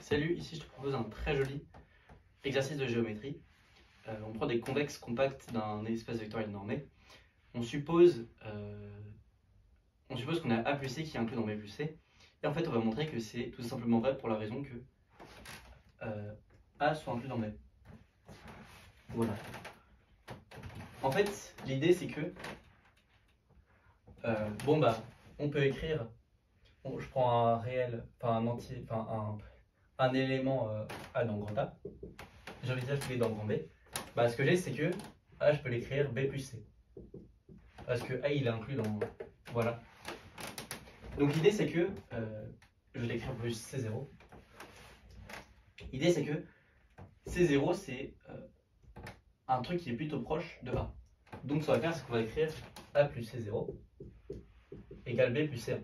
Salut, ici je te propose un très joli exercice de géométrie. On prend des convexes compacts d'un espace vectoriel normé. On suppose qu'on a A plus C qui est inclus dans B plus C. Et en fait, on va montrer que c'est tout simplement vrai pour la raison que A soit inclus dans B. Voilà. En fait, l'idée c'est que on peut écrire. Je prends un réel, enfin un entier, un élément A dans grand A. J'envisage qu'il est dans grand B. Ce que j'ai, c'est que A, je peux l'écrire B plus C. Parce que A, il est inclus dans... Voilà. Donc l'idée, c'est que... je vais l'écrire plus C0. L'idée, c'est que C0, c'est un truc qui est plutôt proche de A. Donc ce qu'on va faire, c'est qu'on va écrire A plus C0 égale B plus C1.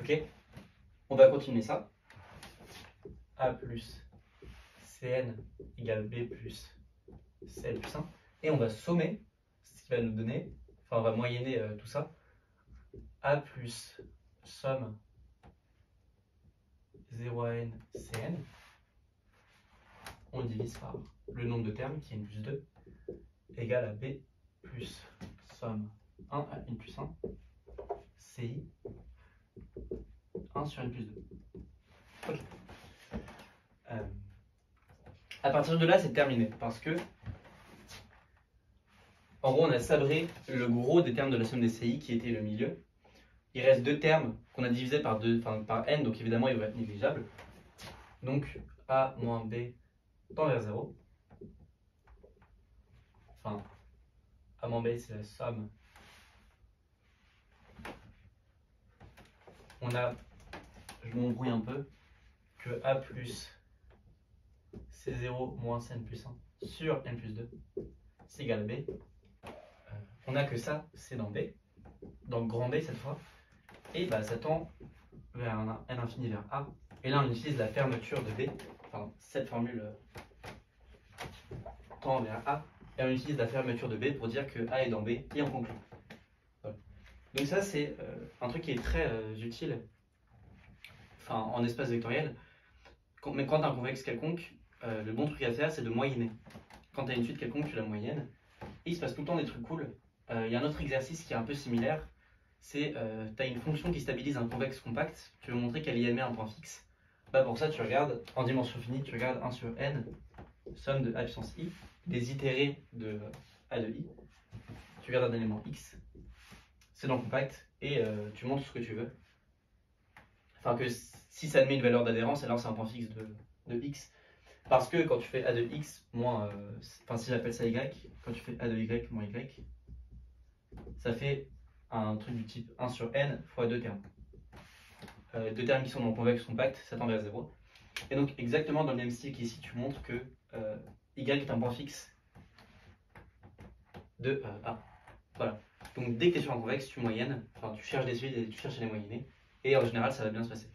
Ok? On va continuer ça. A plus Cn égale B plus Cl plus 1. Et on va sommer, ce qui va nous donner, enfin on va moyenner tout ça. A plus somme 0 à n Cn. On divise par le nombre de termes qui est n plus 2 égale à B plus somme 1 à n plus 1 CI 1 sur n plus 2. Ok. À partir de là, c'est terminé parce que en gros, on a sabré le gros des termes de la somme des CI qui était le milieu. Il reste deux termes qu'on a divisés par n, donc évidemment, ils vont être négligeables. Donc, A moins B tend vers 0. Enfin, A moins B, c'est la somme. On a, je m'embrouille un peu, que A plus C0 moins Cn plus 1 sur n plus 2, c'est égal à B. On a que ça, c'est dans B, dans le grand B cette fois. Et ça tend vers un n infini vers A. Et là, on utilise la fermeture de B. Enfin, cette formule tend vers A. Et on utilise la fermeture de B pour dire que A est dans B et on conclut. Voilà. Donc ça, c'est un truc qui est très utile en espace vectoriel. Mais quand tu as un convexe quelconque, le bon truc à faire, c'est de moyenner. Quand tu as une suite quelconque, tu la moyennes. Et il se passe tout le temps des trucs cool. Il y a un autre exercice qui est un peu similaire. C'est tu as une fonction qui stabilise un convexe compact. Tu veux montrer qu'elle y émet un point fixe. Pour ça, tu regardes en dimension finie, tu regardes 1 sur n, somme de A puissance i, des itérés de A de i. Tu regardes un élément x, c'est dans le compact, et tu montres ce que tu veux. Enfin, que si ça admet une valeur d'adhérence, alors c'est un point fixe de x. Parce que quand tu fais A de x moins. Si j'appelle ça y, quand tu fais A de y moins y, ça fait un truc du type 1 sur n fois deux termes. Deux termes qui sont dans le convexe compact, ça tend vers 0. Et donc, exactement dans le même style qu'ici, tu montres que y est un point fixe de A. Voilà. Donc, dès que tu es sur un convexe, tu moyennes, tu cherches des suites et tu cherches à les moyenner. Et en général, ça va bien se passer.